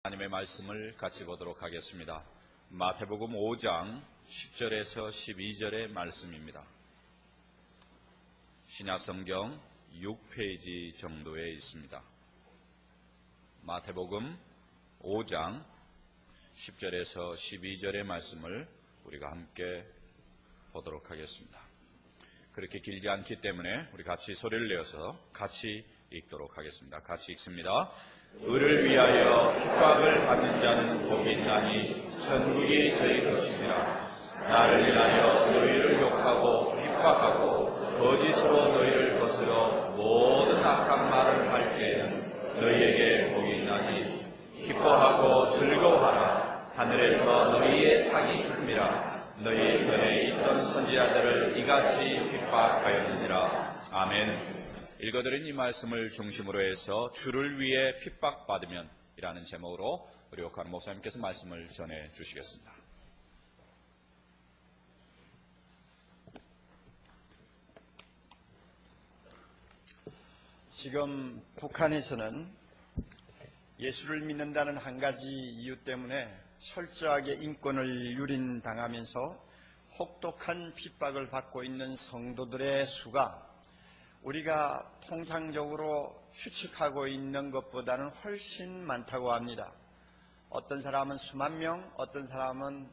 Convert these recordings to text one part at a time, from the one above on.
하나님의 말씀을 같이 보도록 하겠습니다. 마태복음 5장 10절에서 12절의 말씀입니다. 신약성경 6페이지 정도에 있습니다. 마태복음 5장 10절에서 12절의 말씀을 우리가 함께 보도록 하겠습니다. 그렇게 길지 않기 때문에 우리 같이 소리를 내어서 같이 읽도록 하겠습니다. 같이 읽습니다. 의를 위하여 핍박을 받는 자는 복이 있나니 천국이 저희 것입니다. 나를 위하여 너희를 욕하고 핍박하고 거짓으로 너희를 거스러 모든 악한 말을 할 때에는 너희에게 복이 있나니 기뻐하고 즐거워하라. 하늘에서 너희의 상이 큽니다. 너희 전에 있던 선지자들을 이같이 핍박하였느니라. 아멘. 읽어드린 이 말씀을 중심으로 해서 주를 위해 핍박받으면 이라는 제목으로 우리 옥한 목사님께서 말씀을 전해 주시겠습니다. 지금 북한에서는 예수를 믿는다는 한 가지 이유 때문에 철저하게 인권을 유린당하면서 혹독한 핍박을 받고 있는 성도들의 수가 우리가 통상적으로 추측하고 있는 것보다는 훨씬 많다고 합니다. 어떤 사람은 수만 명, 어떤 사람은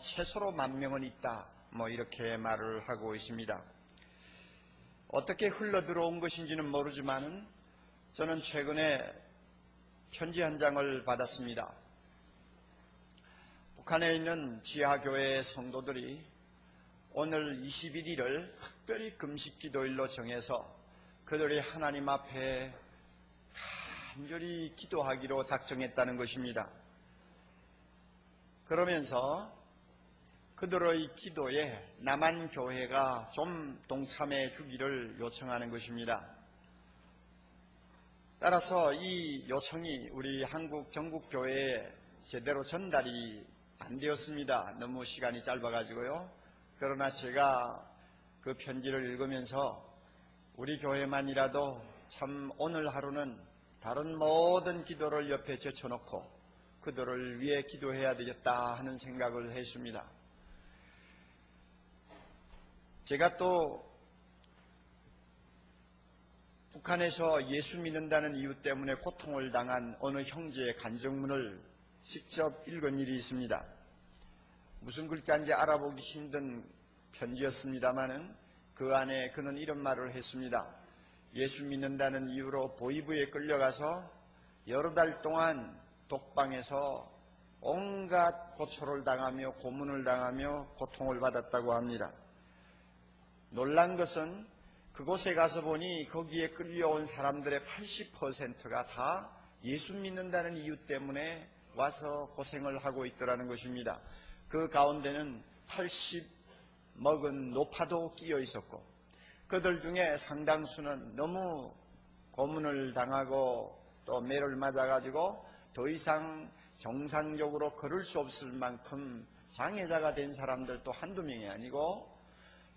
최소로 10,000명은 있다, 이렇게 말을 하고 있습니다. 어떻게 흘러들어온 것인지는 모르지만 저는 최근에 편지 한 장을 받았습니다. 북한에 있는 지하교회 성도들이 오늘 21일을 특별히 금식기도일로 정해서 그들이 하나님 앞에 간절히 기도하기로 작정했다는 것입니다. 그러면서 그들의 기도에 남한교회가 좀 동참해 주기를 요청하는 것입니다. 따라서 이 요청이 우리 한국 전국교회에 제대로 전달이 안 되었습니다. 너무 시간이 짧아가지고요. 그러나 제가 그 편지를 읽으면서 우리 교회만이라도 참 오늘 하루는 다른 모든 기도를 옆에 제쳐놓고 그들을 위해 기도해야 되겠다 하는 생각을 했습니다. 제가 또 북한에서 예수 믿는다는 이유 때문에 고통을 당한 어느 형제의 간증문을 직접 읽은 일이 있습니다. 무슨 글자인지 알아보기 힘든 편지였습니다마는 그 안에 그는 이런 말을 했습니다. 예수 믿는다는 이유로 보이부에 끌려가서 여러 달 동안 독방에서 온갖 고초를 당하며 고문을 당하며 고통을 받았다고 합니다. 놀란 것은 그곳에 가서 보니 거기에 끌려온 사람들의 80%가 다 예수 믿는다는 이유 때문에 와서 고생을 하고 있더라는 것입니다. 그 가운데는 80 먹은 노파도 끼어 있었고 그들 중에 상당수는 너무 고문을 당하고 또 매를 맞아가지고 더 이상 정상적으로 걸을 수 없을 만큼 장애자가 된 사람들도 한두 명이 아니고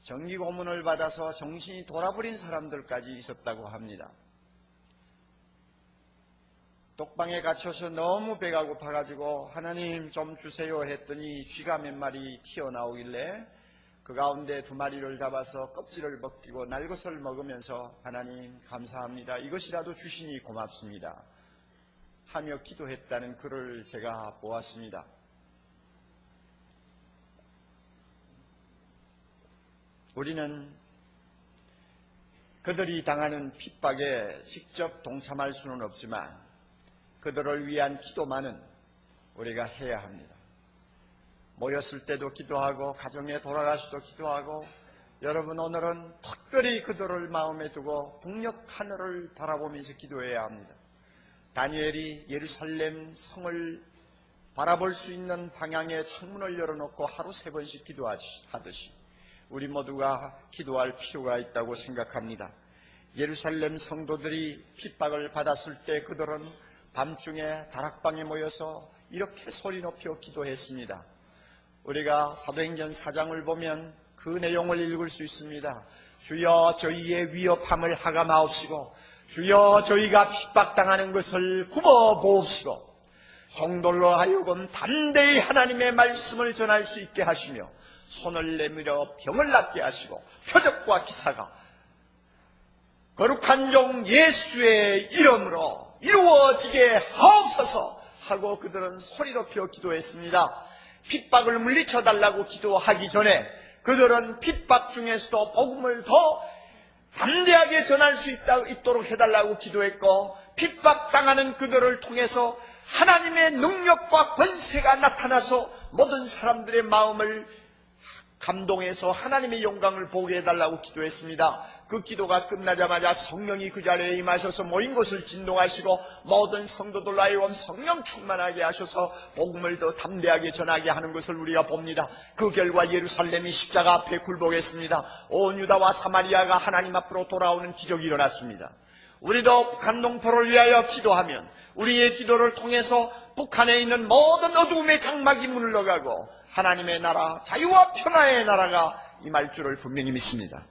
정기 고문을 받아서 정신이 돌아버린 사람들까지 있었다고 합니다. 독방에 갇혀서 너무 배가 고파가지고 하나님 좀 주세요 했더니 쥐가 몇 마리 튀어나오길래 그 가운데 2마리를 잡아서 껍질을 벗기고 날것을 먹으면서 하나님 감사합니다. 이것이라도 주시니 고맙습니다. 하며 기도했다는 글을 제가 보았습니다. 우리는 그들이 당하는 핍박에 직접 동참할 수는 없지만 그들을 위한 기도만은 우리가 해야 합니다. 모였을 때도 기도하고 가정에 돌아가서도 기도하고 여러분 오늘은 특별히 그들을 마음에 두고 북녘 하늘을 바라보면서 기도해야 합니다. 다니엘이 예루살렘 성을 바라볼 수 있는 방향에 창문을 열어놓고 하루 3번씩 기도하듯이 우리 모두가 기도할 필요가 있다고 생각합니다. 예루살렘 성도들이 핍박을 받았을 때 그들은 밤중에 다락방에 모여서 이렇게 소리 높여 기도했습니다. 우리가 사도행전 4장을 보면 그 내용을 읽을 수 있습니다. 주여 저희의 위협함을 하감하옵시고 주여 저희가 핍박당하는 것을 굽어 보옵시고 종들로 하여금 담대히 하나님의 말씀을 전할 수 있게 하시며 손을 내밀어 병을 낫게 하시고 표적과 기사가 거룩한 종 예수의 이름으로 이루어지게 하옵소서 하고 그들은 소리 높여 기도했습니다. 핍박을 물리쳐달라고 기도하기 전에 그들은 핍박 중에서도 복음을 더 담대하게 전할 수 있도록 해달라고 기도했고, 핍박당하는 그들을 통해서 하나님의 능력과 권세가 나타나서 모든 사람들의 마음을 감동해서 하나님의 영광을 보게 해달라고 기도했습니다. 그 기도가 끝나자마자 성령이 그 자리에 임하셔서 모인 곳을 진동하시고 모든 성도들로 하여금 성령 충만하게 하셔서 복음을 더 담대하게 전하게 하는 것을 우리가 봅니다. 그 결과 예루살렘이 십자가 앞에 굴복했습니다. 온 유다와 사마리아가 하나님 앞으로 돌아오는 기적이 일어났습니다. 우리도 북한 농토를 위하여 기도하면 우리의 기도를 통해서 북한에 있는 모든 어두움의 장막이 물러가고 하나님의 나라, 자유와 평화의 나라가 임할 줄을 분명히 믿습니다.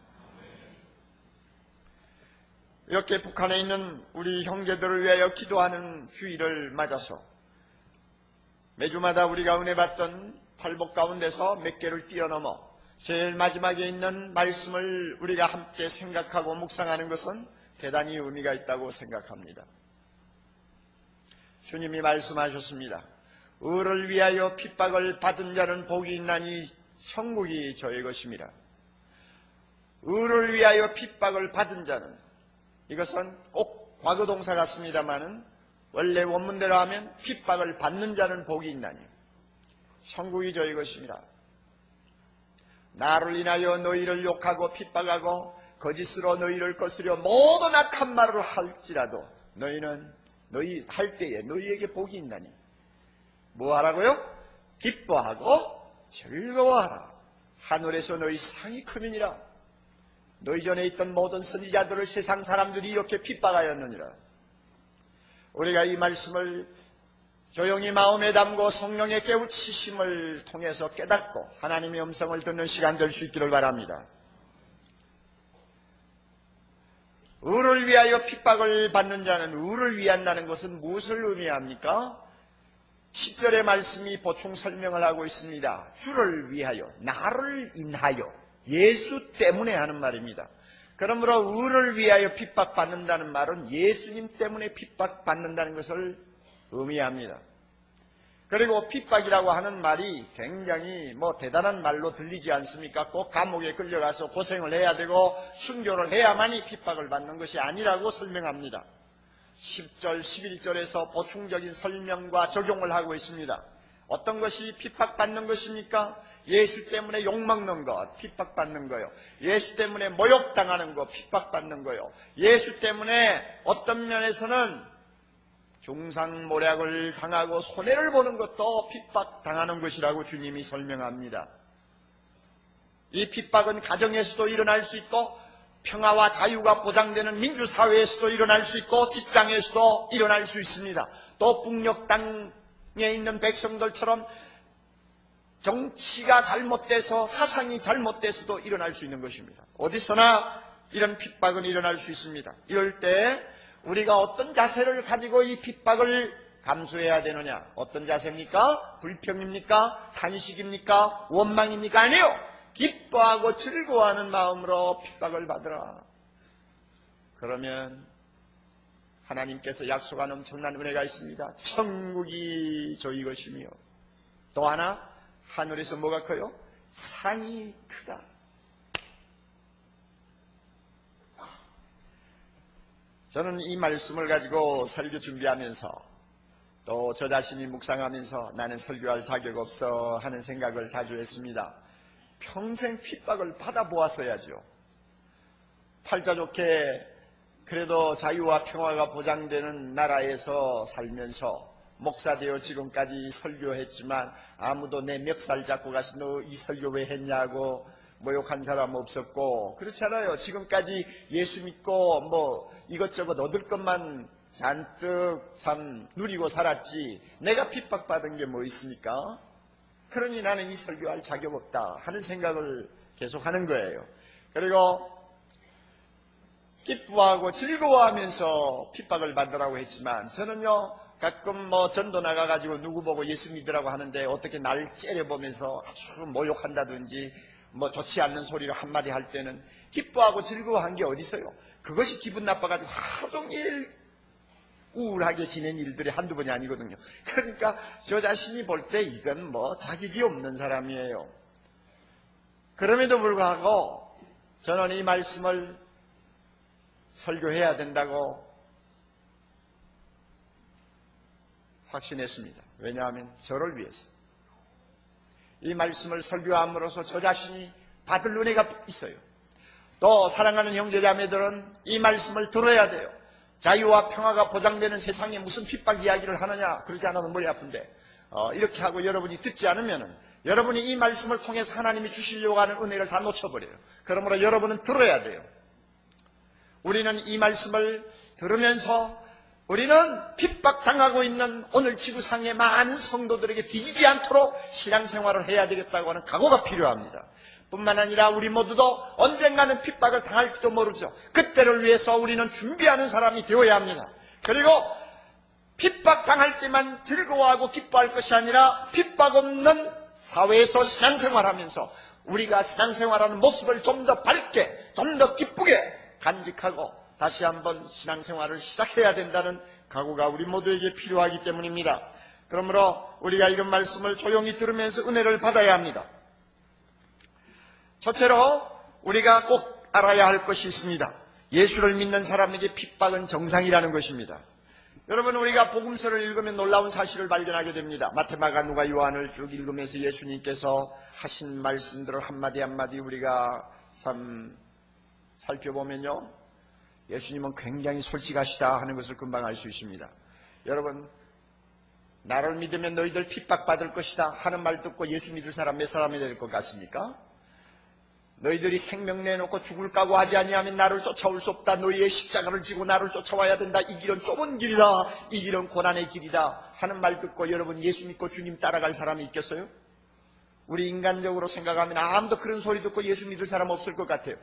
이렇게 북한에 있는 우리 형제들을 위하여 기도하는 휴일을 맞아서 매주마다 우리가 은혜 받던 팔복 가운데서 몇 개를 뛰어넘어 제일 마지막에 있는 말씀을 우리가 함께 생각하고 묵상하는 것은 대단히 의미가 있다고 생각합니다. 주님이 말씀하셨습니다. 의를 위하여 핍박을 받은 자는 복이 있나니 천국이 저의 것입니다. 의를 위하여 핍박을 받은 자는, 이것은 꼭 과거동사 같습니다마는 원래 원문대로 하면 핍박을 받는 자는 복이 있나니 천국이 저희 것입니다. 나를 인하여 너희를 욕하고 핍박하고 거짓으로 너희를 거스려 모든 악한 말을 할지라도 너희는 너희 할 때에 너희에게 복이 있나니 뭐 하라고요? 기뻐하고 즐거워하라. 하늘에서 너희 상이 크느니라. 너희 전에 있던 모든 선지자들을 세상 사람들이 이렇게 핍박하였느니라. 우리가 이 말씀을 조용히 마음에 담고 성령의 깨우치심을 통해서 깨닫고 하나님의 음성을 듣는 시간 될 수 있기를 바랍니다. 의를 위하여 핍박을 받는 자는, 의를 위한다는 것은 무엇을 의미합니까? 10절의 말씀이 보충 설명을 하고 있습니다. 주를 위하여, 나를 인하여, 예수 때문에 하는 말입니다. 그러므로 의를 위하여 핍박받는다는 말은 예수님 때문에 핍박받는다는 것을 의미합니다. 그리고 핍박이라고 하는 말이 굉장히 대단한 말로 들리지 않습니까? 꼭 감옥에 끌려가서 고생을 해야 되고 순교를 해야만이 핍박을 받는 것이 아니라고 설명합니다. 10절, 11절에서 보충적인 설명과 적용을 하고 있습니다. 어떤 것이 핍박받는 것입니까? 예수 때문에 욕먹는 것, 핍박받는 거요. 예수 때문에 모욕당하는 것, 핍박받는 거요. 예수 때문에 어떤 면에서는 중상모략을 당하고 손해를 보는 것도 핍박당하는 것이라고 주님이 설명합니다. 이 핍박은 가정에서도 일어날 수 있고 평화와 자유가 보장되는 민주사회에서도 일어날 수 있고 직장에서도 일어날 수 있습니다. 또 북녘 땅에 있는 백성들처럼 정치가 잘못돼서 사상이 잘못돼서도 일어날 수 있는 것입니다. 어디서나 이런 핍박은 일어날 수 있습니다. 이럴 때 우리가 어떤 자세를 가지고 이 핍박을 감수해야 되느냐? 어떤 자세입니까? 불평입니까? 탄식입니까? 원망입니까? 아니요! 기뻐하고 즐거워하는 마음으로 핍박을 받으라. 그러면 하나님께서 약속한 엄청난 은혜가 있습니다. 천국이 저희 것이며 또 하나 하늘에서 뭐가 커요? 상이 크다. 저는 이 말씀을 가지고 설교 준비하면서 또 저 자신이 묵상하면서 나는 설교할 자격 없어 하는 생각을 자주 했습니다. 평생 핍박을 받아보았어야죠. 팔자 좋게 그래도 자유와 평화가 보장되는 나라에서 살면서 목사 되어 지금까지 설교했지만 아무도 내 멱살 잡고 가서 너 이 설교 왜 했냐고 모욕한 사람 없었고 그렇잖아요. 지금까지 예수 믿고 이것저것 얻을 것만 잔뜩 참 누리고 살았지 내가 핍박받은 게 뭐 있습니까? 그러니 나는 이 설교할 자격 없다 하는 생각을 계속 하는 거예요. 그리고 기뻐하고 즐거워하면서 핍박을 받으라고 했지만 저는요 가끔 뭐 전도 나가가지고 누구 보고 예수 믿으라고 하는데 어떻게 날 째려보면서 아주 모욕한다든지 뭐 좋지 않는 소리를 한마디 할 때는 기뻐하고 즐거워한 게 어디 있어요? 그것이 기분 나빠가지고 하루 종일 우울하게 지낸 일들이 한두 번이 아니거든요. 그러니까 저 자신이 볼 때 이건 뭐 자격이 없는 사람이에요. 그럼에도 불구하고 저는 이 말씀을 설교해야 된다고 확신했습니다. 왜냐하면 저를 위해서. 이 말씀을 설교함으로써 저 자신이 받을 은혜가 있어요. 또 사랑하는 형제자매들은 이 말씀을 들어야 돼요. 자유와 평화가 보장되는 세상에 무슨 핍박 이야기를 하느냐, 그러지 않아도 머리 아픈데 이렇게 하고 여러분이 듣지 않으면 여러분이 이 말씀을 통해서 하나님이 주시려고 하는 은혜를 다 놓쳐버려요. 그러므로 여러분은 들어야 돼요. 우리는 이 말씀을 들으면서 우리는 핍박당하고 있는 오늘 지구상의 많은 성도들에게 뒤지지 않도록 신앙생활을 해야 되겠다고 하는 각오가 필요합니다. 뿐만 아니라 우리 모두도 언젠가는 핍박을 당할지도 모르죠. 그때를 위해서 우리는 준비하는 사람이 되어야 합니다. 그리고 핍박당할 때만 즐거워하고 기뻐할 것이 아니라 핍박 없는 사회에서 신앙생활하면서 우리가 신앙생활하는 모습을 좀 더 밝게, 좀 더 기쁘게 간직하고 다시 한번 신앙생활을 시작해야 된다는 각오가 우리 모두에게 필요하기 때문입니다. 그러므로 우리가 이런 말씀을 조용히 들으면서 은혜를 받아야 합니다. 첫째로 우리가 꼭 알아야 할 것이 있습니다. 예수를 믿는 사람에게 핍박은 정상이라는 것입니다. 여러분, 우리가 복음서를 읽으면 놀라운 사실을 발견하게 됩니다. 마태, 마가, 누가, 요한을 쭉 읽으면서 예수님께서 하신 말씀들을 한마디 한마디 우리가 참 살펴보면요, 예수님은 굉장히 솔직하시다 하는 것을 금방 알 수 있습니다. 여러분, 나를 믿으면 너희들 핍박받을 것이다 하는 말 듣고 예수 믿을 사람 몇 사람이 될 것 같습니까? 너희들이 생명 내놓고 죽을 각오 하지 아니하면 나를 쫓아올 수 없다. 너희의 십자가를 지고 나를 쫓아와야 된다. 이 길은 좁은 길이다. 이 길은 고난의 길이다 하는 말 듣고 여러분 예수 믿고 주님 따라갈 사람이 있겠어요? 우리 인간적으로 생각하면 아무도 그런 소리 듣고 예수 믿을 사람 없을 것 같아요.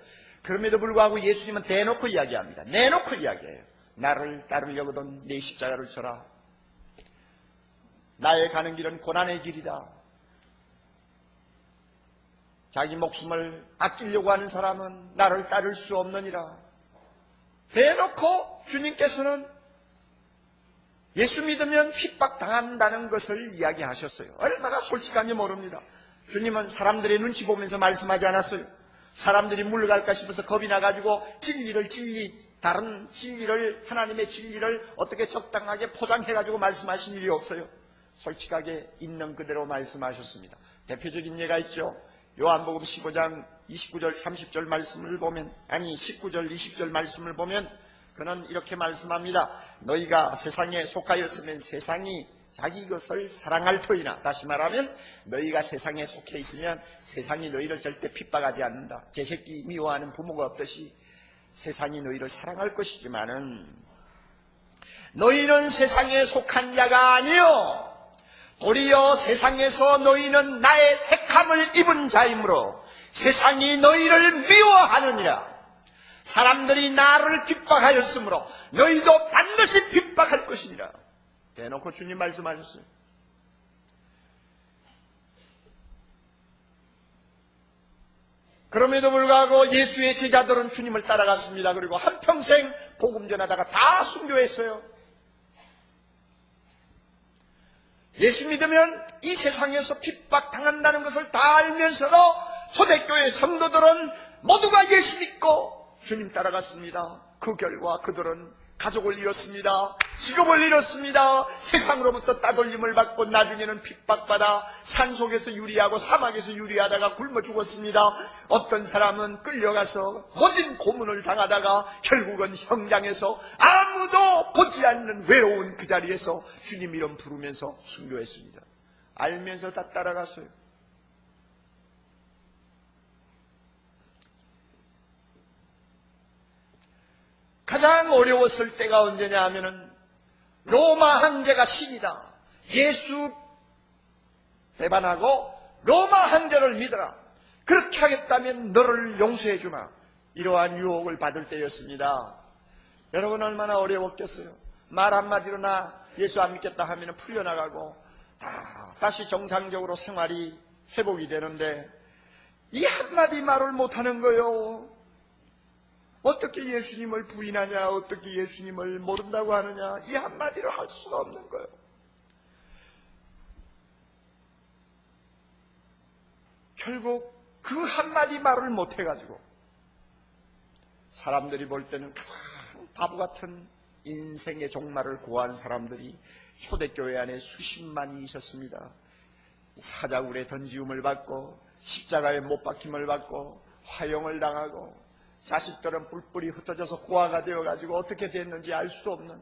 그럼에도 불구하고 예수님은 대놓고 이야기합니다. 내놓고 이야기해요. 나를 따르려거든 내 십자가를 져라. 나의 가는 길은 고난의 길이다. 자기 목숨을 아끼려고 하는 사람은 나를 따를 수 없느니라. 대놓고 주님께서는 예수 믿으면 핍박당한다는 것을 이야기하셨어요. 얼마나 솔직한지 모릅니다. 주님은 사람들의 눈치 보면서 말씀하지 않았어요. 사람들이 물러갈까 싶어서 겁이 나가지고 다른 진리를, 하나님의 진리를 어떻게 적당하게 포장해가지고 말씀하신 일이 없어요. 솔직하게 있는 그대로 말씀하셨습니다. 대표적인 예가 있죠. 요한복음 15장 29절 30절 말씀을 보면, 19절 20절 말씀을 보면 그는 이렇게 말씀합니다. 너희가 세상에 속하였으면 세상이 자기 것을 사랑할 터이나, 다시 말하면 너희가 세상에 속해 있으면 세상이 너희를 절대 핍박하지 않는다. 제 새끼 미워하는 부모가 없듯이 세상이 너희를 사랑할 것이지만은 너희는 세상에 속한 자가 아니요 도리어 세상에서 너희는 나의 택함을 입은 자이므로 세상이 너희를 미워하느니라. 사람들이 나를 핍박하였으므로 너희도 반드시 핍박할 것이니라. 대놓고 주님 말씀하셨어요. 그럼에도 불구하고 예수의 제자들은 주님을 따라갔습니다. 그리고 한평생 복음 전하다가 다 순교했어요. 예수 믿으면 이 세상에서 핍박당한다는 것을 다 알면서도 초대교회 성도들은 모두가 예수 믿고 주님 따라갔습니다. 그 결과 그들은 가족을 잃었습니다. 직업을 잃었습니다. 세상으로부터 따돌림을 받고 나중에는 핍박받아 산속에서 유리하고 사막에서 유리하다가 굶어 죽었습니다. 어떤 사람은 끌려가서 거진 고문을 당하다가 결국은 형장에서 아무도 보지 않는 외로운 그 자리에서 주님 이름 부르면서 순교했습니다. 알면서 다 따라갔어요. 가장 어려웠을 때가 언제냐 하면은 로마 황제가 신이다. 예수 배반하고 로마 황제를 믿어라. 그렇게 하겠다면 너를 용서해 주마. 이러한 유혹을 받을 때였습니다. 여러분 얼마나 어려웠겠어요. 말 한마디로 나 예수 안 믿겠다 하면 풀려나가고 다시 정상적으로 생활이 회복이 되는데 이 한마디 말을 못하는 거요. 어떻게 예수님을 부인하냐, 어떻게 예수님을 모른다고 하느냐, 이 한마디를 할 수가 없는 거예요. 결국 그 한마디 말을 못해가지고 사람들이 볼 때는 가장 바보 같은 인생의 종말을 고한 사람들이 초대교회 안에 수십만이 있었습니다. 사자굴에 던지움을 받고 십자가에 못 박힘을 받고 화형을 당하고 자식들은 뿔뿔이 흩어져서 고아가 되어가지고 어떻게 됐는지 알 수도 없는,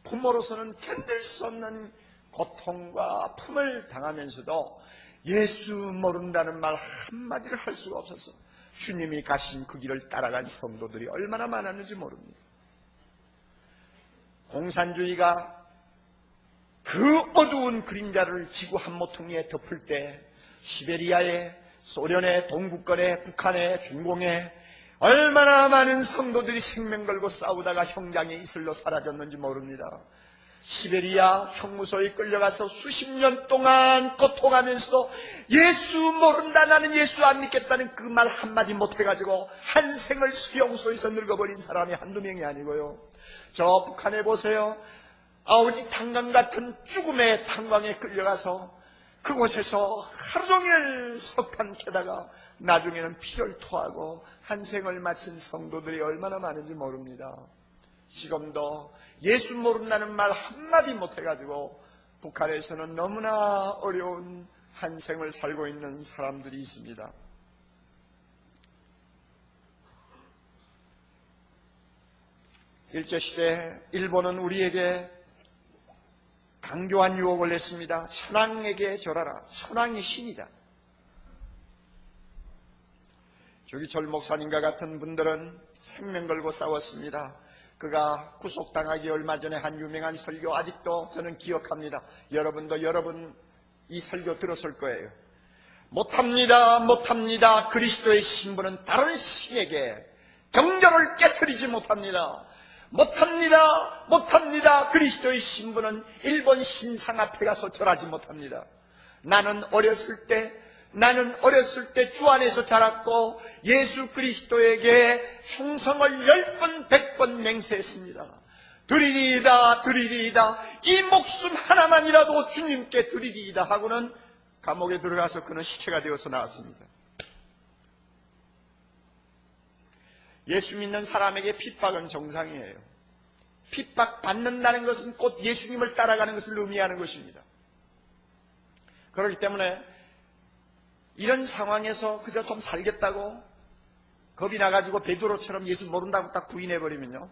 부모로서는 견딜 수 없는 고통과 아픔을 당하면서도 예수 모른다는 말 한마디를 할 수가 없어서 주님이 가신 그 길을 따라간 성도들이 얼마나 많았는지 모릅니다. 공산주의가 그 어두운 그림자를 지구 한 모퉁이에 덮을 때 시베리아에, 소련의 동구권에, 북한의, 중공에 얼마나 많은 성도들이 생명 걸고 싸우다가 형장에 이슬로 사라졌는지 모릅니다. 시베리아 형무소에 끌려가서 수십 년 동안 고통하면서도 예수 모른다, 나는 예수 안 믿겠다는 그 말 한마디 못해가지고 한 생을 수용소에서 늙어버린 사람이 한두 명이 아니고요. 저 북한에 보세요. 아오지 탄광 같은 죽음의 탄광에 끌려가서 그곳에서 하루 종일 석탄 캐다가 나중에는 피를 토하고 한 생을 마친 성도들이 얼마나 많은지 모릅니다. 지금도 예수 모른다는 말 한마디 못해가지고 북한에서는 너무나 어려운 한 생을 살고 있는 사람들이 있습니다. 일제시대 일본은 우리에게 강교한 유혹을 냈습니다. 천황에게 절하라. 천황이 신이다. 조기철 목사님과 같은 분들은 생명 걸고 싸웠습니다. 그가 구속당하기 얼마 전에 한 유명한 설교 아직도 저는 기억합니다. 여러분도 여러분 이 설교 들었을 거예요. 못합니다. 못합니다. 그리스도의 신부는 다른 신에게 정절을 깨트리지 못합니다. 못합니다. 못합니다. 그리스도의 신부는 일본 신상 앞에 가서 절하지 못합니다. 나는 어렸을 때 주 안에서 자랐고 예수 그리스도에게 충성을 10번 100번 맹세했습니다. 드리리이다 드리리이다, 이 목숨 하나만이라도 주님께 드리리이다 하고는 감옥에 들어가서 그는 시체가 되어서 나왔습니다. 예수 믿는 사람에게 핍박은 정상이에요. 핍박받는다는 것은 곧 예수님을 따라가는 것을 의미하는 것입니다. 그렇기 때문에 이런 상황에서 그저 좀 살겠다고 겁이 나가지고 베드로처럼 예수 모른다고 딱 부인해버리면요,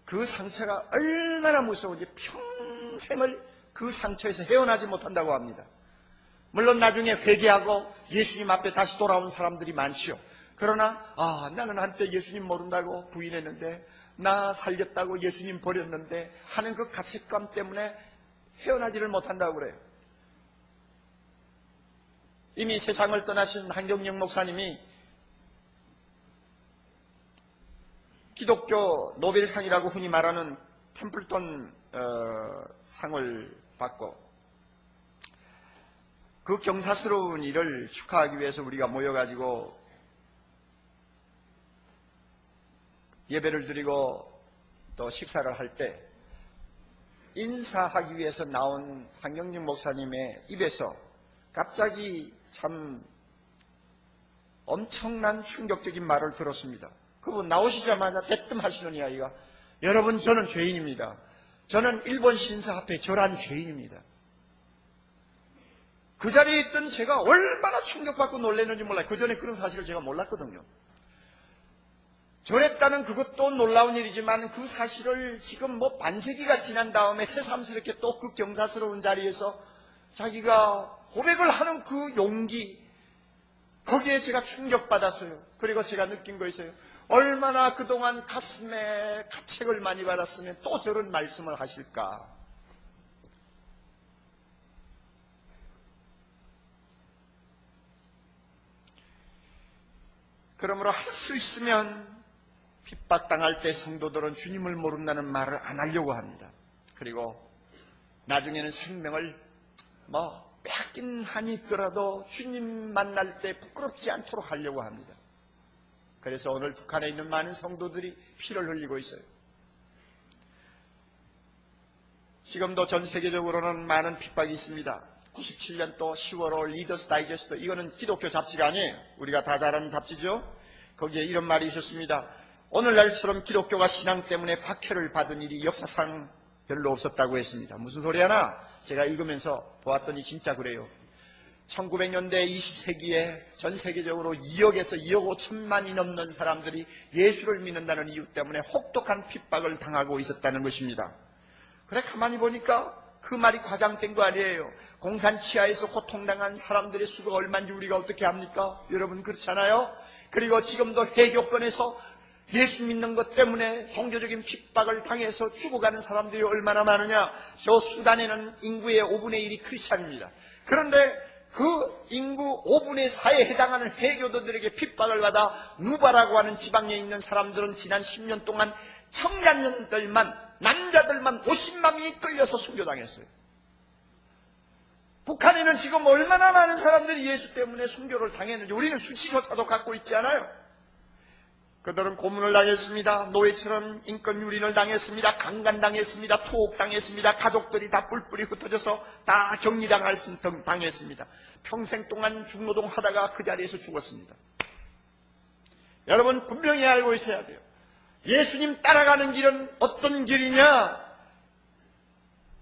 그 상처가 얼마나 무서운지 평생을 그 상처에서 헤어나지 못한다고 합니다. 물론 나중에 회개하고 예수님 앞에 다시 돌아온 사람들이 많지요. 그러나 나는 한때 예수님 모른다고 부인했는데, 나 살겠다고 예수님 버렸는데 하는 그 가책감 때문에 헤어나지를 못한다고 그래요. 이미 세상을 떠나신 한경영 목사님이 기독교 노벨상이라고 흔히 말하는 템플턴 상을 받고, 그 경사스러운 일을 축하하기 위해서 우리가 모여가지고 예배를 드리고 또 식사를 할 때 인사하기 위해서 나온 한경영 목사님의 입에서 갑자기 참 엄청난 충격적인 말을 들었습니다. 그분 나오시자마자 대뜸 하시는 이야기가, 여러분, 저는 죄인입니다. 저는 일본 신사 앞에 절한 죄인입니다. 그 자리에 있던 제가 얼마나 충격받고 놀랐는지 몰라요. 그 전에 그런 사실을 제가 몰랐거든요. 절했다는 그것도 놀라운 일이지만 그 사실을 지금 반세기가 지난 다음에 새삼스럽게 또 그 경사스러운 자리에서 자기가 고백을 하는 그 용기, 거기에 제가 충격받았어요. 그리고 제가 느낀 거 있어요. 얼마나 그동안 가슴에 가책을 많이 받았으면 또 저런 말씀을 하실까. 그러므로 할 수 있으면 핍박당할 때 성도들은 주님을 모른다는 말을 안 하려고 합니다. 그리고 나중에는 생명을 빼앗긴 한이 있더라도 주님 만날 때 부끄럽지 않도록 하려고 합니다. 그래서 오늘 북한에 있는 많은 성도들이 피를 흘리고 있어요. 지금도 전 세계적으로는 많은 핍박이 있습니다. 97년도 10월 리더스 다이제스트, 이거는 기독교 잡지가 아니에요. 우리가 다 잘 아는 잡지죠. 거기에 이런 말이 있었습니다. 오늘날처럼 기독교가 신앙 때문에 박해를 받은 일이 역사상 별로 없었다고 했습니다. 무슨 소리 하나? 제가 읽으면서 보았더니 진짜 그래요. 1900년대 20세기에 전 세계적으로 2억에서 2억 5천만이 넘는 사람들이 예수를 믿는다는 이유 때문에 혹독한 핍박을 당하고 있었다는 것입니다. 그래 가만히 보니까 그 말이 과장된 거 아니에요. 공산 치하에서 고통당한 사람들의 수가 얼마인지 우리가 어떻게 합니까? 여러분 그렇잖아요. 그리고 지금도 해교권에서 예수 믿는 것 때문에 종교적인 핍박을 당해서 죽어가는 사람들이 얼마나 많으냐. 저 수단에는 인구의 5분의 1이 크리스찬입니다. 그런데 그 인구 5분의 4에 해당하는 해교도들에게 핍박을 받아 누바라고 하는 지방에 있는 사람들은 지난 10년 동안 청년들만, 남자들만 50만 명이 끌려서 순교당했어요. 북한에는 지금 얼마나 많은 사람들이 예수 때문에 순교를 당했는지 우리는 수치조차도 갖고 있지 않아요. 그들은 고문을 당했습니다. 노예처럼 인권 유린을 당했습니다. 강간당했습니다. 투옥당했습니다. 가족들이 다 뿔뿔이 흩어져서 다 격리당했습니다. 평생 동안 중노동 하다가 그 자리에서 죽었습니다. 여러분 분명히 알고 있어야 돼요. 예수님 따라가는 길은 어떤 길이냐?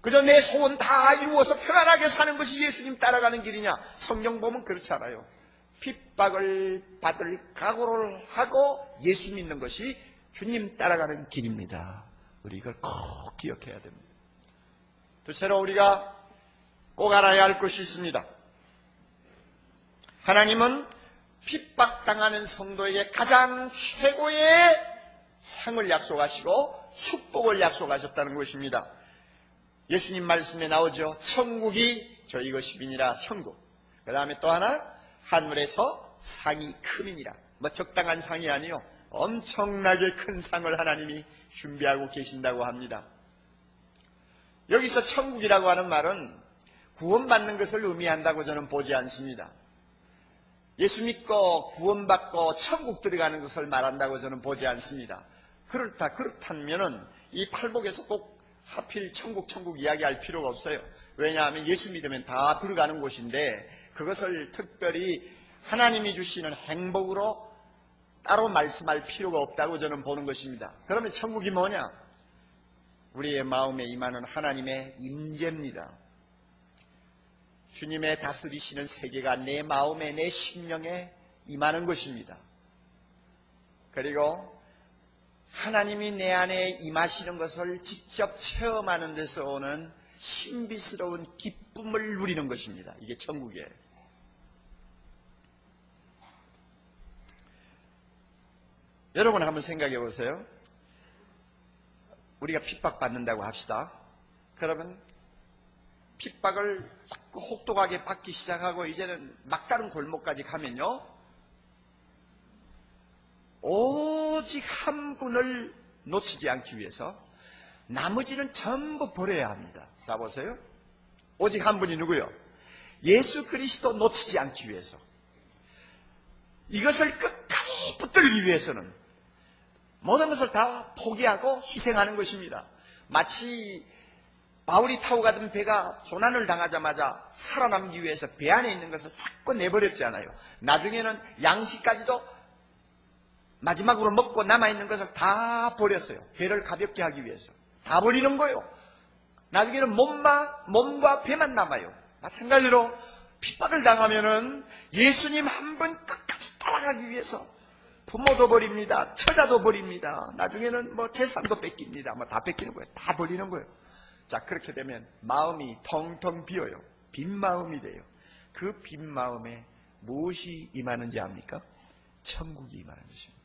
그저 내 소원 다 이루어서 편안하게 사는 것이 예수님 따라가는 길이냐? 성경 보면 그렇지 않아요. 핍박을 받을 각오를 하고 예수 믿는 것이 주님 따라가는 길입니다. 우리 이걸 꼭 기억해야 됩니다. 둘째로 우리가 꼭 알아야 할 것이 있습니다. 하나님은 핍박당하는 성도에게 가장 최고의 상을 약속하시고 축복을 약속하셨다는 것입니다. 예수님 말씀에 나오죠. 천국이 저희 것이니라. 천국. 그 다음에 또 하나, 하늘에서 상이 크니라. 적당한 상이 아니요, 엄청나게 큰 상을 하나님이 준비하고 계신다고 합니다. 여기서 천국이라고 하는 말은 구원받는 것을 의미한다고 저는 보지 않습니다. 예수 믿고 구원받고 천국 들어가는 것을 말한다고 저는 보지 않습니다. 그렇다면은 이 팔복에서 꼭 하필 천국 이야기할 필요가 없어요. 왜냐하면 예수 믿으면 다 들어가는 곳인데 그것을 특별히 하나님이 주시는 행복으로 따로 말씀할 필요가 없다고 저는 보는 것입니다. 그러면 천국이 뭐냐? 우리의 마음에 임하는 하나님의 임재입니다. 주님의 다스리시는 세계가 내 마음에, 내 심령에 임하는 것입니다. 그리고 하나님이 내 안에 임하시는 것을 직접 체험하는 데서 오는 신비스러운 기쁨을 누리는 것입니다. 이게 천국이에요. 여러분 한번 생각해 보세요. 우리가 핍박받는다고 합시다. 그러면 핍박을 자꾸 혹독하게 받기 시작하고 이제는 막다른 골목까지 가면요, 오직 한 분을 놓치지 않기 위해서 나머지는 전부 버려야 합니다. 자 보세요. 오직 한 분이 누구요? 예수 그리스도 놓치지 않기 위해서. 이것을 끝까지 붙들기 위해서는 모든 것을 다 포기하고 희생하는 것입니다. 마치 바울이 타고 가던 배가 조난을 당하자마자 살아남기 위해서 배 안에 있는 것을 자꾸 내버렸잖아요. 나중에는 양식까지도 마지막으로 먹고 남아있는 것을 다 버렸어요. 배를 가볍게 하기 위해서. 다 버리는 거예요. 나중에는 몸과 배만 남아요. 마찬가지로 핍박을 당하면은 예수님 한 분 끝까지 따라가기 위해서 부모도 버립니다. 처자도 버립니다. 나중에는 재산도 뺏깁니다. 다 뺏기는 거예요. 다 버리는 거예요. 자, 그렇게 되면 마음이 텅텅 비어요. 빈 마음이 돼요. 그 빈 마음에 무엇이 임하는지 압니까? 천국이 임하는 것입니다.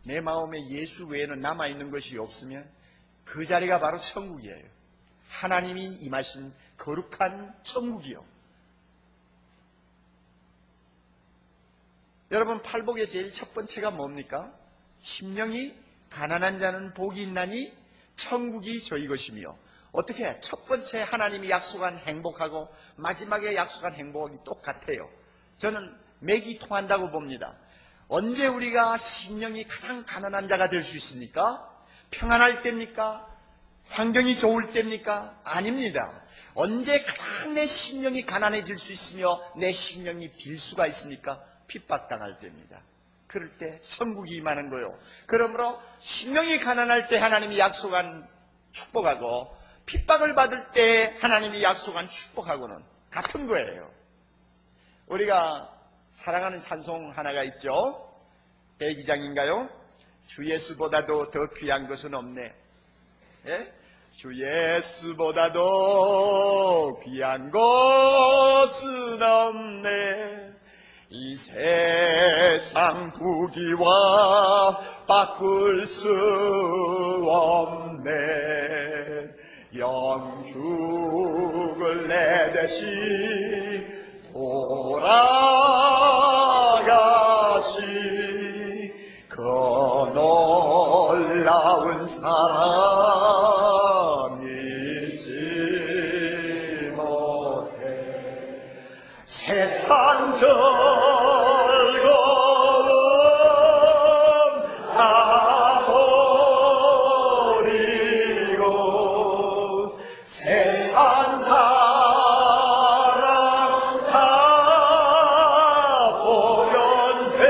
내 마음에 예수 외에는 남아있는 것이 없으면 그 자리가 바로 천국이에요. 하나님이 임하신 거룩한 천국이요. 여러분 팔복의 제일 첫 번째가 뭡니까? 심령이 가난한 자는 복이 있나니 천국이 저희 것이며. 어떻게? 첫 번째 하나님이 약속한 행복하고 마지막에 약속한 행복이 똑같아요. 저는 맥이 통한다고 봅니다. 언제 우리가 심령이 가장 가난한 자가 될 수 있습니까? 평안할 때입니까? 환경이 좋을 때입니까? 아닙니다. 언제 가장 내 심령이 가난해질 수 있으며 내 심령이 빌 수가 있습니까? 핍박당할 때입니다. 그럴 때 천국이 임하는 거요. 그러므로 심령이 가난할 때 하나님이 약속한 축복하고 핍박을 받을 때 하나님이 약속한 축복하고는 같은 거예요. 우리가 사랑하는 찬송 하나가 있죠. 대기장인가요? 주 예수보다도 더 귀한 것은 없네. 예? 주 예수보다도 귀한 것은 없네. 이 세상 부귀와 바꿀 수 없네. 영죽을 내 대신 돌아가시 그 놀라운 사랑 잊지 못해. 세상 즐거움 다 버리고 세상 사랑 다 보면 돼.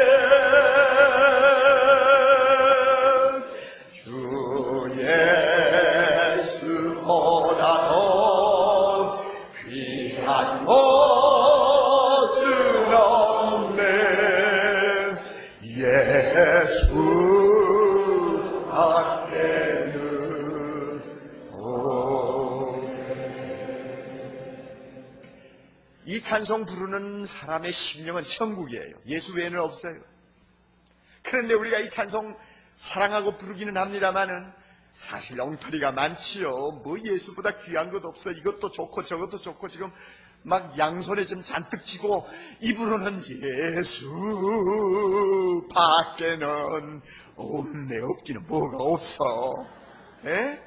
주 예수보다도 귀한 것은 없네. 예수 앞에는 이 찬송 부르는 사람의 심령은 천국이에요. 예수 외에는 없어요. 그런데 우리가 이 찬송 사랑하고 부르기는 합니다만은 사실 엉터리가 많지요. 뭐 예수보다 귀한 것 없어. 이것도 좋고 저것도 좋고 지금 막 양손에 좀 잔뜩 쥐고 입으로는 예수 밖에는 없네. 없기는 뭐가 없어. 예?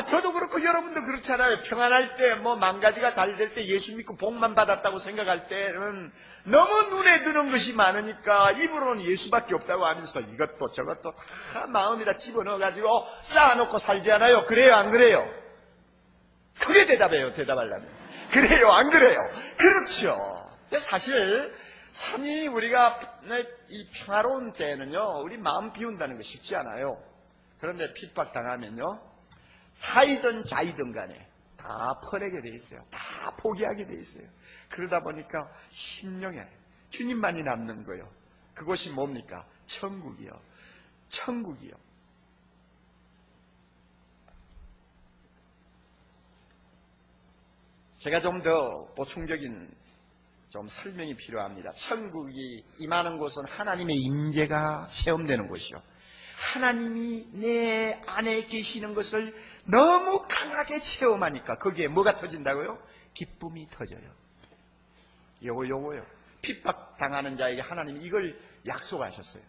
저도 그렇고 여러분도 그렇잖아요. 평안할 때, 망가지가 잘 될 때 예수 믿고 복만 받았다고 생각할 때는 너무 눈에 드는 것이 많으니까 입으로는 예수밖에 없다고 하면서 이것도 저것도 다 마음에다 집어넣어가지고 쌓아놓고 살지 않아요? 그래요, 안 그래요? 그게 대답해요, 대답하려면. 그래요, 안 그래요? 그렇죠. 사실, 참이 우리가 이 평화로운 때는요, 우리 마음 비운다는 거 쉽지 않아요. 그런데 핍박당하면요, 하이든 자이든 간에 다 퍼내게 돼 있어요. 다 포기하게 돼 있어요. 그러다 보니까 심령에 주님만이 남는 거예요. 그것이 뭡니까? 천국이요. 천국이요. 제가 좀 더 보충적인 좀 설명이 필요합니다. 천국이 임하는 곳은 하나님의 임재가 체험되는 곳이요. 하나님이 내 안에 계시는 것을 너무 강하게 체험하니까 거기에 뭐가 터진다고요? 기쁨이 터져요. 요거요. 핍박당하는 자에게 하나님이 이걸 약속하셨어요.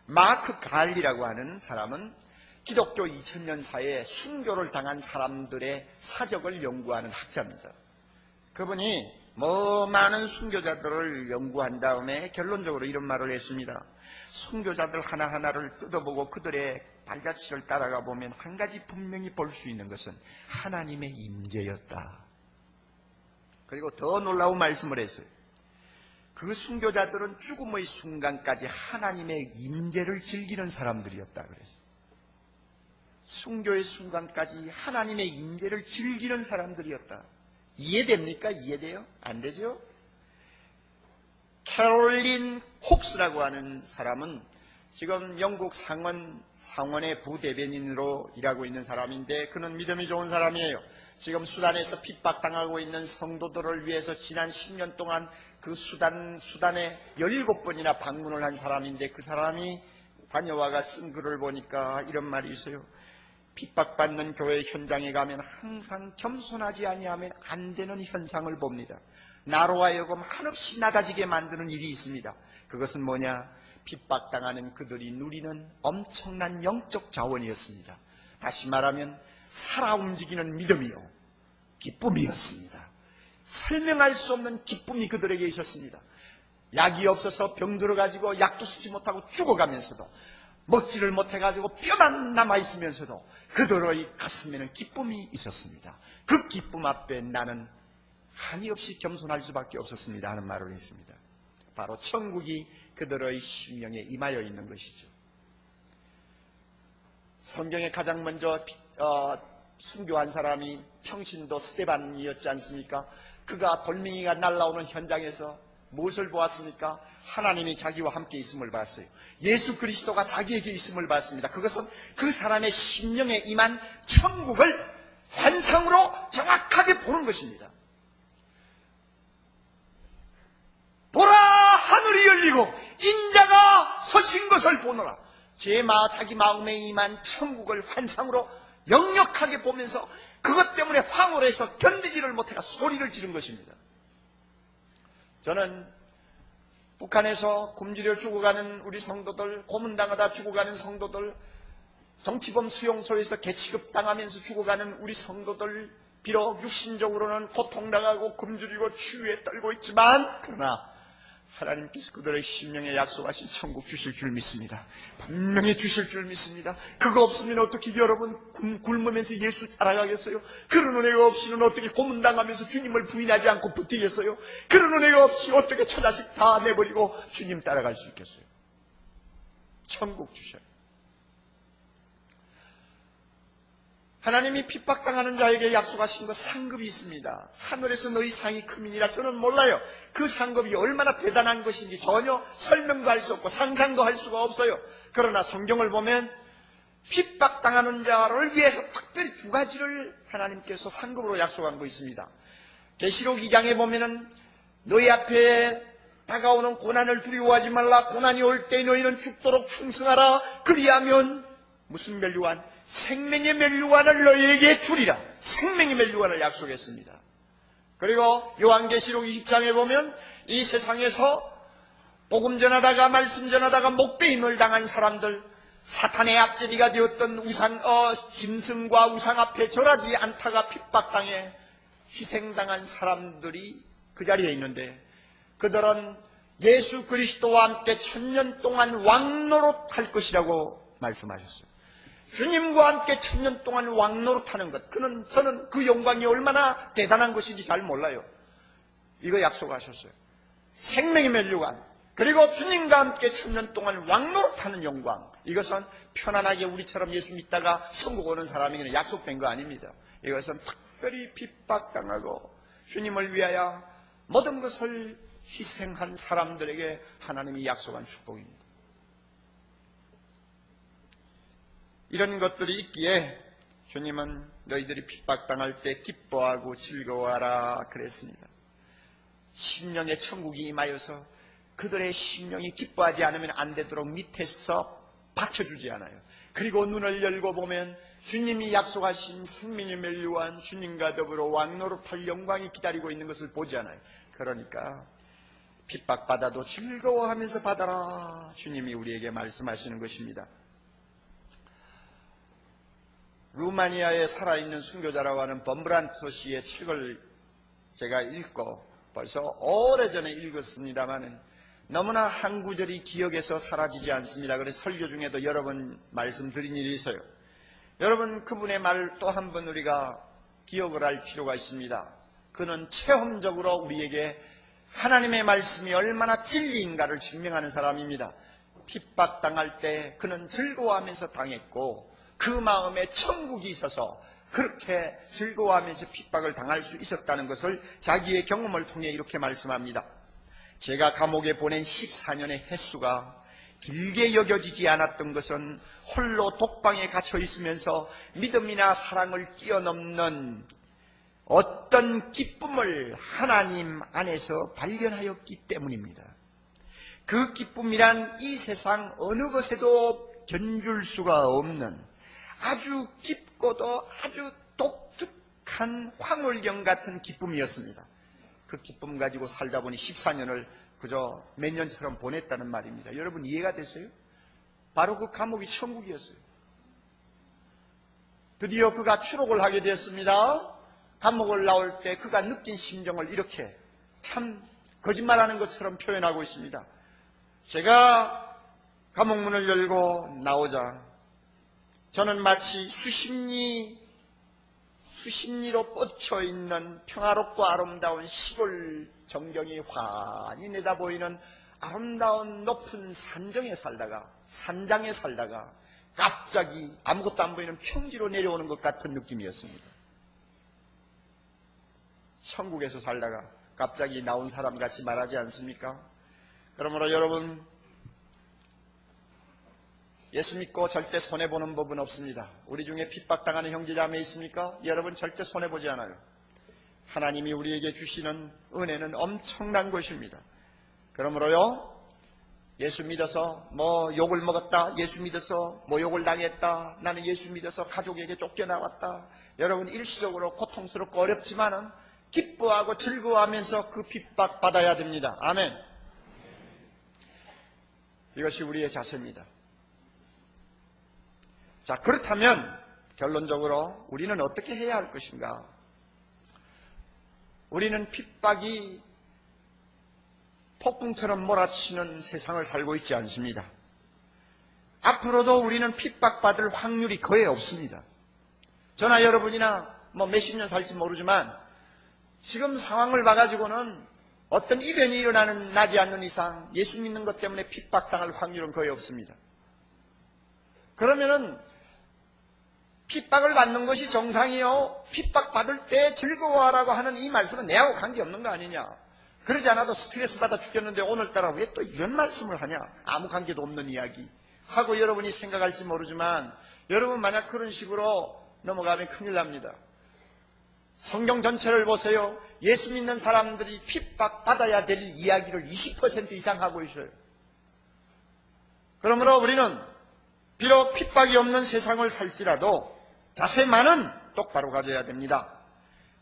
마크 갈리라고 하는 사람은 기독교 2000년 사이에 순교를 당한 사람들의 사적을 연구하는 학자입니다. 그분이 많은 순교자들을 연구한 다음에 결론적으로 이런 말을 했습니다. 순교자들 하나하나를 뜯어보고 그들의 발자취를 따라가 보면 한 가지 분명히 볼 수 있는 것은 하나님의 임재였다. 그리고 더 놀라운 말씀을 했어요. 그 순교자들은 죽음의 순간까지 하나님의 임재를 즐기는 사람들이었다 그랬어요. 순교의 순간까지 하나님의 임재를 즐기는 사람들이었다. 이해됩니까? 이해돼요? 안 되죠? 캐롤린 혹스라고 하는 사람은 지금 영국 상원의 부대변인으로 일하고 있는 사람인데 그는 믿음이 좋은 사람이에요. 지금 수단에서 핍박당하고 있는 성도들을 위해서 지난 10년 동안 그 수단에 17번이나 방문을 한 사람인데 그 사람이 다녀와가 쓴 글을 보니까 이런 말이 있어요. 핍박받는 교회 현장에 가면 항상 겸손하지 아니하면 안 되는 현상을 봅니다. 나로 하여금 한없이 낮아지게 만드는 일이 있습니다. 그것은 뭐냐? 핍박당하는 그들이 누리는 엄청난 영적 자원이었습니다. 다시 말하면 살아 움직이는 믿음이요, 기쁨이었습니다. 설명할 수 없는 기쁨이 그들에게 있었습니다. 약이 없어서 병들어가지고 약도 쓰지 못하고 죽어가면서도, 먹지를 못해가지고 뼈만 남아있으면서도 그들의 가슴에는 기쁨이 있었습니다. 그 기쁨 앞에 나는 한이 없이 겸손할 수밖에 없었습니다 하는 말을 했습니다. 바로 천국이 그들의 심령에 임하여 있는 것이죠. 성경에 가장 먼저 순교한 사람이 평신도 스데반이었지 않습니까? 그가 돌멩이가 날아오는 현장에서 무엇을 보았습니까? 하나님이 자기와 함께 있음을 봤어요. 예수 그리스도가 자기에게 있음을 봤습니다. 그것은 그 사람의 심령에 임한 천국을 환상으로 정확하게 보는 것입니다. 보라, 하늘이 열리고 인자가 서신 것을 보노라. 자기 마음에 임한 천국을 환상으로 역력하게 보면서 그것 때문에 황홀해서 견디지를 못해가 소리를 지른 것입니다. 저는 북한에서 굶주려 죽어가는 우리 성도들, 고문당하다 죽어가는 성도들, 정치범 수용소에서 개취급 당하면서 죽어가는 우리 성도들, 비록 육신적으로는 고통당하고 굶주리고 추위에 떨고 있지만, 그러나 하나님께서 그들의 심령에 약속하신 천국 주실 줄 믿습니다. 분명히 주실 줄 믿습니다. 그거 없으면 어떻게 여러분 굶으면서 예수 따라가겠어요? 그런 은혜가 없이는 어떻게 고문당하면서 주님을 부인하지 않고 버티겠어요? 그런 은혜가 없이 어떻게 처자식 다 내버리고 주님 따라갈 수 있겠어요? 천국 주셔요. 하나님이 핍박당하는 자에게 약속하신 것 상급이 있습니다. 하늘에서 너희 상이 크민이라 저는 몰라요. 그 상급이 얼마나 대단한 것인지 전혀 설명도 할 수 없고 상상도 할 수가 없어요. 그러나 성경을 보면 핍박당하는 자를 위해서 특별히 두 가지를 하나님께서 상급으로 약속한 거 있습니다. 계시록 2장에 보면은 너희 앞에 다가오는 고난을 두려워하지 말라. 고난이 올 때 너희는 죽도록 충성하라. 그리하면 무슨 멸류관? 생명의 멸류관을 너희에게 주리라. 생명의 멸류관을 약속했습니다. 그리고 요한계시록 20장에 보면 이 세상에서 복음 전하다가 말씀 전하다가 목배임을 당한 사람들, 사탄의 앞제비가 되었던 짐승과 우상 앞에 절하지 않다가 핍박당해 희생당한 사람들이 그 자리에 있는데, 그들은 예수 그리스도와 함께 1000년 동안 왕노릇할 것이라고 말씀하셨어요. 주님과 함께 1000년 동안 왕노릇하는 것, 저는 그 영광이 얼마나 대단한 것인지 잘 몰라요. 이거 약속하셨어요. 생명의 멸류관, 그리고 주님과 함께 1000년 동안 왕노릇하는 영광, 이것은 편안하게 우리처럼 예수 믿다가 천국 오는 사람에게는 약속된 거 아닙니다. 이것은 특별히 핍박당하고 주님을 위하여 모든 것을 희생한 사람들에게 하나님이 약속한 축복입니다. 이런 것들이 있기에 주님은 너희들이 핍박당할 때 기뻐하고 즐거워하라 그랬습니다. 심령의 천국이 임하여서 그들의 심령이 기뻐하지 않으면 안 되도록 밑에서 받쳐주지 않아요. 그리고 눈을 열고 보면 주님이 약속하신 생명의 멸류관, 주님과 더불어 왕노릇할 영광이 기다리고 있는 것을 보지 않아요. 그러니까 핍박받아도 즐거워하면서 받아라, 주님이 우리에게 말씀하시는 것입니다. 루마니아에 살아있는 순교자라고 하는 범브란트 씨의 책을 제가 읽고 벌써 오래전에 읽었습니다만 너무나 한 구절이 기억에서 사라지지 않습니다. 그래서 설교 중에도 여러 번 말씀드린 일이 있어요. 여러분, 그분의 말 또 한 번 우리가 기억을 할 필요가 있습니다. 그는 체험적으로 우리에게 하나님의 말씀이 얼마나 진리인가를 증명하는 사람입니다. 핍박당할 때 그는 즐거워하면서 당했고 그 마음에 천국이 있어서 그렇게 즐거워하면서 핍박을 당할 수 있었다는 것을 자기의 경험을 통해 이렇게 말씀합니다. 제가 감옥에 보낸 14년의 횟수가 길게 여겨지지 않았던 것은 홀로 독방에 갇혀 있으면서 믿음이나 사랑을 뛰어넘는 어떤 기쁨을 하나님 안에서 발견하였기 때문입니다. 그 기쁨이란 이 세상 어느 것에도 견줄 수가 없는 아주 깊고도 아주 독특한 황홀경 같은 기쁨이었습니다. 그 기쁨 가지고 살다 보니 14년을 그저 몇 년처럼 보냈다는 말입니다. 여러분 이해가 되세요? 바로 그 감옥이 천국이었어요. 드디어 그가 추록을 하게 되었습니다. 감옥을 나올 때 그가 느낀 심정을 이렇게 참 거짓말하는 것처럼 표현하고 있습니다. 제가 감옥문을 열고 나오자 저는 마치 수십리로 뻗쳐 있는 평화롭고 아름다운 시골 전경이 환히 내다 보이는 아름다운 높은 산장에 살다가 갑자기 아무것도 안 보이는 평지로 내려오는 것 같은 느낌이었습니다. 천국에서 살다가 갑자기 나온 사람 같이 말하지 않습니까? 그러므로 여러분, 예수 믿고 절대 손해보는 법은 없습니다. 우리 중에 핍박당하는 형제자매 있습니까? 여러분 절대 손해보지 않아요. 하나님이 우리에게 주시는 은혜는 엄청난 것입니다. 그러므로요, 예수 믿어서 뭐 욕을 먹었다, 예수 믿어서 뭐 욕을 당했다, 나는 예수 믿어서 가족에게 쫓겨나왔다, 여러분 일시적으로 고통스럽고 어렵지만은 기뻐하고 즐거워하면서 그 핍박 받아야 됩니다. 아멘. 이것이 우리의 자세입니다. 자, 그렇다면 결론적으로 우리는 어떻게 해야 할 것인가? 우리는 핍박이 폭풍처럼 몰아치는 세상을 살고 있지 않습니다. 앞으로도 우리는 핍박받을 확률이 거의 없습니다. 저나 여러분이나 뭐 몇십 년 살지 모르지만 지금 상황을 봐가지고는 어떤 이변이 나지 않는 이상 예수 믿는 것 때문에 핍박당할 확률은 거의 없습니다. 그러면은 핍박을 받는 것이 정상이요, 핍박받을 때 즐거워하라고 하는 이 말씀은 내하고 관계없는 거 아니냐. 그러지 않아도 스트레스 받아 죽겠는데 오늘따라 왜 또 이런 말씀을 하냐, 아무 관계도 없는 이야기 하고 여러분이 생각할지 모르지만, 여러분 만약 그런 식으로 넘어가면 큰일 납니다. 성경 전체를 보세요. 예수 믿는 사람들이 핍박받아야 될 이야기를 20% 이상 하고 있어요. 그러므로 우리는 비록 핍박이 없는 세상을 살지라도 자세만은 똑바로 가져야 됩니다.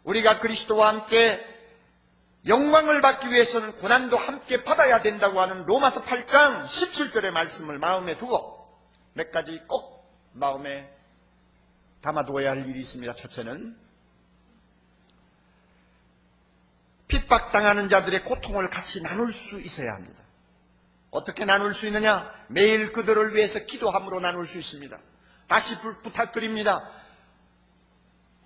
우리가 그리스도와 함께 영광을 받기 위해서는 고난도 함께 받아야 된다고 하는 로마서 8장 17절의 말씀을 마음에 두고 몇 가지 꼭 마음에 담아두어야 할 일이 있습니다. 첫째는 핍박당하는 자들의 고통을 같이 나눌 수 있어야 합니다. 어떻게 나눌 수 있느냐? 매일 그들을 위해서 기도함으로 나눌 수 있습니다. 다시 부탁드립니다.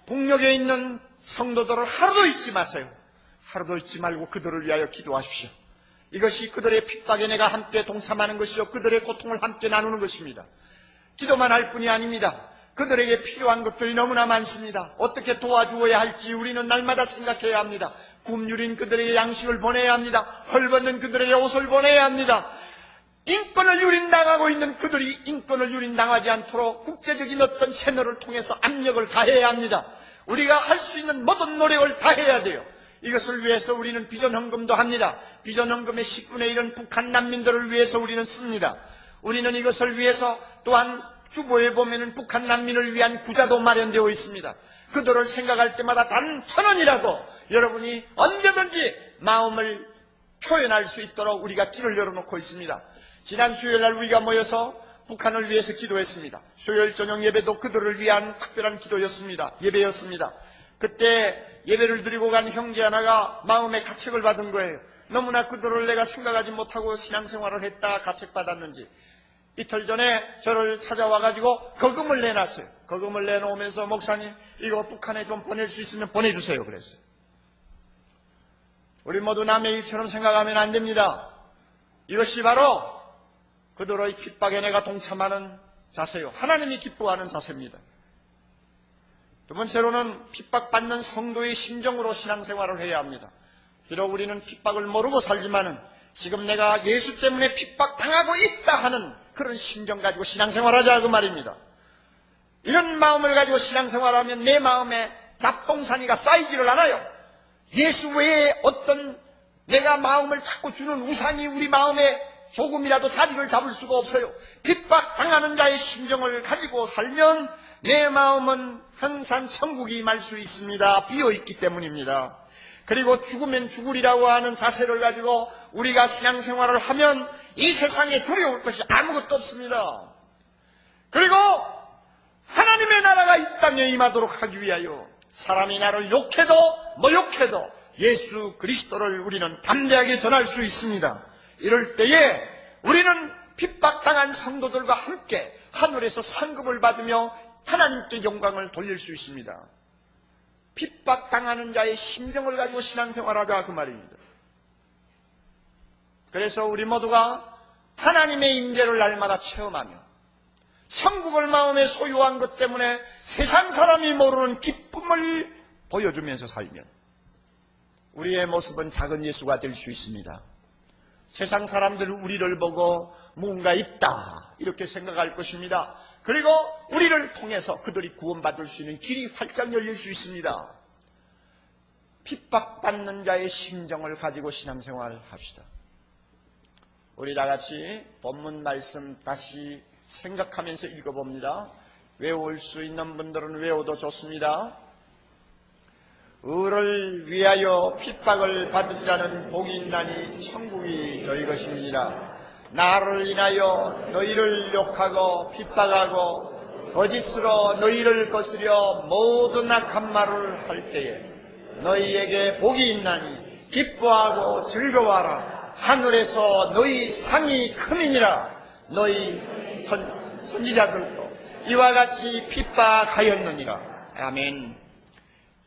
동력에 있는 성도들을 하루도 잊지 마세요. 하루도 잊지 말고 그들을 위하여 기도하십시오. 이것이 그들의 핍박에 내가 함께 동참하는 것이요, 그들의 고통을 함께 나누는 것입니다. 기도만 할 뿐이 아닙니다. 그들에게 필요한 것들이 너무나 많습니다. 어떻게 도와주어야 할지 우리는 날마다 생각해야 합니다. 굶주린 그들에게 양식을 보내야 합니다. 헐벗는 그들에게 옷을 보내야 합니다. 인권을 유린당하고 있는 그들이 인권을 유린당하지 않도록 국제적인 어떤 채널을 통해서 압력을 가해야 합니다. 우리가 할 수 있는 모든 노력을 다해야 돼요. 이것을 위해서 우리는 비전헌금도 합니다. 비전헌금의 10분의 1은 북한 난민들을 위해서 우리는 씁니다. 우리는 이것을 위해서 또한 주보에 보면은 북한 난민을 위한 구자도 마련되어 있습니다. 그들을 생각할 때마다 단 1,000원이라도 여러분이 언제든지 마음을 표현할 수 있도록 우리가 길을 열어놓고 있습니다. 지난 수요일날 우리가 모여서 북한을 위해서 기도했습니다. 수요일 저녁 예배도 그들을 위한 특별한 기도였습니다. 예배였습니다. 그때 예배를 드리고 간 형제 하나가 마음의 가책을 받은 거예요. 너무나 그들을 내가 생각하지 못하고 신앙생활을 했다 가책받았는지 이틀 전에 저를 찾아와가지고 거금을 내놨어요. 거금을 내놓으면서 목사님 이거 북한에 좀 보낼 수 있으면 보내주세요 그랬어요. 우리 모두 남의 일처럼 생각하면 안 됩니다. 이것이 바로 그들의 핍박에 내가 동참하는 자세요. 하나님이 기뻐하는 자세입니다. 두 번째로는 핍박받는 성도의 심정으로 신앙생활을 해야 합니다. 비록 우리는 핍박을 모르고 살지만은 지금 내가 예수 때문에 핍박당하고 있다 하는 그런 심정 가지고 신앙생활하자 그 말입니다. 이런 마음을 가지고 신앙생활하면 내 마음에 잡동사니가 쌓이지를 않아요. 예수 외에 어떤 내가 마음을 자꾸 주는 우상이 우리 마음에 조금이라도 자리를 잡을 수가 없어요. 핍박당하는 자의 심정을 가지고 살면 내 마음은 항상 천국이 임할 수 있습니다. 비어있기 때문입니다. 그리고 죽으면 죽으리라고 하는 자세를 가지고 우리가 신앙생활을 하면 이 세상에 두려울 것이 아무것도 없습니다. 그리고 하나님의 나라가 이 땅에 임하도록 하기 위하여 사람이 나를 욕해도 모욕해도 예수 그리스도를 우리는 담대하게 전할 수 있습니다. 이럴 때에 우리는 핍박당한 성도들과 함께 하늘에서 상급을 받으며 하나님께 영광을 돌릴 수 있습니다. 핍박당하는 자의 심정을 가지고 신앙생활하자 그 말입니다. 그래서 우리 모두가 하나님의 임재를 날마다 체험하며 천국을 마음에 소유한 것 때문에 세상 사람이 모르는 기쁨을 보여주면서 살면 우리의 모습은 작은 예수가 될 수 있습니다. 세상 사람들은 우리를 보고 뭔가 있다 이렇게 생각할 것입니다. 그리고 우리를 통해서 그들이 구원받을 수 있는 길이 활짝 열릴 수 있습니다. 핍박받는 자의 심정을 가지고 신앙생활을 합시다. 우리 다같이 본문 말씀 다시 생각하면서 읽어봅니다. 외울 수 있는 분들은 외워도 좋습니다. 의를 위하여 핍박을 받은 자는 복이 있나니 천국이 저희 것입니다. 나를 인하여 너희를 욕하고 핍박하고 거짓으로 너희를 거스려 모든 악한 말을 할 때에 너희에게 복이 있나니 기뻐하고 즐거워하라. 하늘에서 너희 상이 크니라. 너희 선지자들도 이와 같이 핍박하였느니라. 아멘.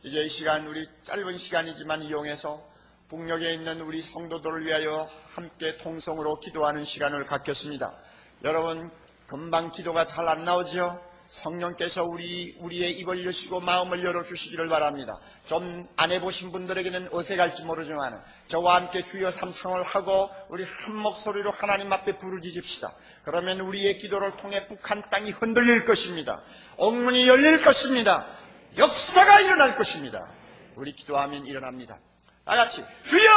이제 이 시간 우리 짧은 시간이지만 이용해서 북녘에 있는 우리 성도들을 위하여 함께 통성으로 기도하는 시간을 갖겠습니다. 여러분 금방 기도가 잘 안 나오죠? 성령께서 우리의 입을 여시고 마음을 열어주시기를 바랍니다. 좀 안 해보신 분들에게는 어색할지 모르지만 저와 함께 주여 삼창을 하고 우리 한 목소리로 하나님 앞에 부르짖읍시다. 그러면 우리의 기도를 통해 북한 땅이 흔들릴 것입니다. 옥문이 열릴 것입니다. 역사가 일어날 것입니다. 우리 기도하면 일어납니다. 다같이 주여!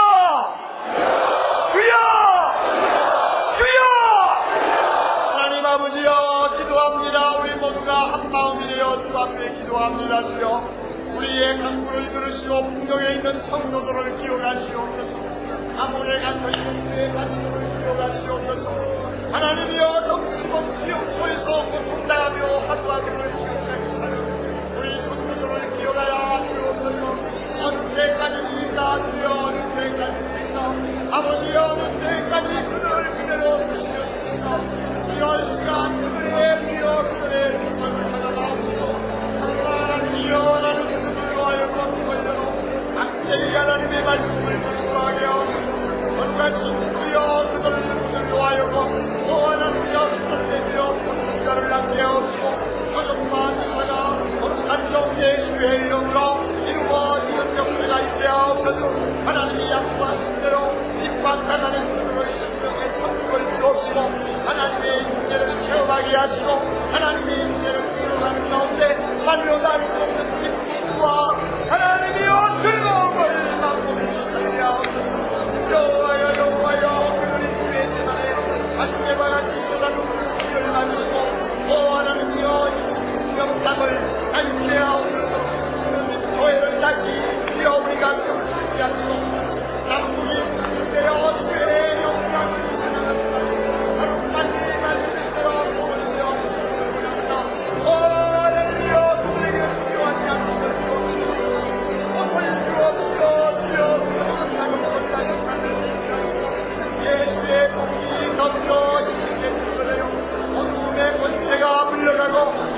주여! 주여! 하나님 아버지여 기도합니다. 우리 모두가 한마음이 되어 주 앞에 기도합니다. 주여 우리의 간구를 들으시고 북녘에 있는 성도들을 기억하시옵소서. 감옥에 갇혀 있는 우리의 자녀들을 기억하시옵소서. 하나님이여 정치범 수용소에서 고통당하며 하루하루를 기억하시사는 우리 성도들을 기억하여 주옵소서. 어느 때까지입니까? 주여 어느 때까지입니까? 아버지여 어느 때까지 그들을 그대로 두시겠습니까? 이런 시간 그들의 그들의 빛을 찾아나오시고 하나님이여 하나님 그들로 하여금 입을 열어 강제히 하나님의 말씀을 증거하게 하시고 언제신 주여 그들로 하여금 또 하나님이여 손을 내밀어 본자를 낫게 하시고 가족과 기사가 거룩한 종 예수의 이름으로 이루어지는 역사가 있게 하옵소서. 하나님이 약속하신 대로 핍박당하는 그들의 심령에 천국을 주옵시고 하나님의 임재를 체험하게 하시고 하나님의 임재를 체험하는 가운데 말로 날 수 없는 기쁨과 하나님이여 즐거움을 맛보게 시사하게 하옵소서. 여호와여 여호와여 그들이 주의 재단에 안개와 같이 쏟아놓는 비를 나누시고 또 하나님이여 영탁을 짧게 하옵소서. 그들의 교회를 다시 주여 우리가 세울 수 있게 하시고 남북이 되어 주의 영광을 찬양합니다. 하루까지 임할 수 있도록 복을 내어 주시기 바랍니다. 하나님이여 그들에게 필요한 양식을 주옵시고 옷을 주옵시고 주여 그들은 나누고 다시 만들 수 있게 하시고 예수의 복이 덮여 있게 주시되어 어둠의 권세가 물러가고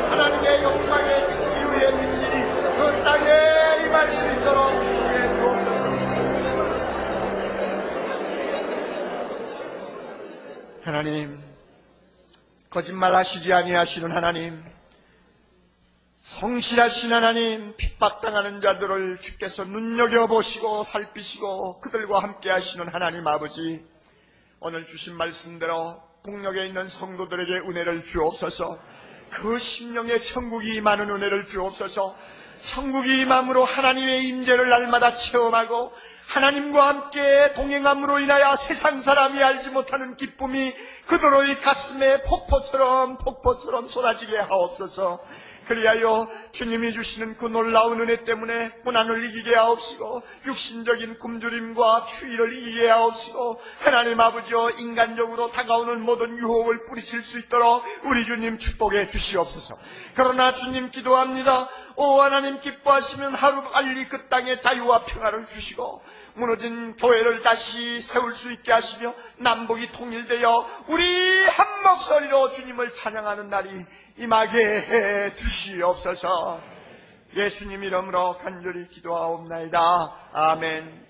하나님의 영광의 치유의 빛이 그 땅에 임할 수 있도록 주시게 주옵소서. 하나님, 거짓말하시지 아니하시는 하나님, 성실하신 하나님, 핍박당하는 자들을 주께서 눈여겨보시고 살피시고 그들과 함께 하시는 하나님 아버지, 오늘 주신 말씀대로 북녘에 있는 성도들에게 은혜를 주옵소서. 그 심령의 천국이 임하는 은혜를 주옵소서. 천국이 임함으로 하나님의 임재를 날마다 체험하고 하나님과 함께 동행함으로 인하여 세상 사람이 알지 못하는 기쁨이 그들의 가슴에 폭포처럼 쏟아지게 하옵소서. 그리하여 주님이 주시는 그 놀라운 은혜 때문에 고난을 이기게 하옵시고 육신적인 굶주림과 추위를 이기게 하옵시고 하나님 아버지여 인간적으로 다가오는 모든 유혹을 뿌리칠 수 있도록 우리 주님 축복해 주시옵소서. 그러나 주님 기도합니다. 오 하나님, 기뻐하시면 하루빨리 그 땅에 자유와 평화를 주시고 무너진 교회를 다시 세울 수 있게 하시며 남북이 통일되어 우리 한 목소리로 주님을 찬양하는 날이 임하게 해 주시옵소서. 예수님 이름으로 간절히 기도하옵나이다. 아멘.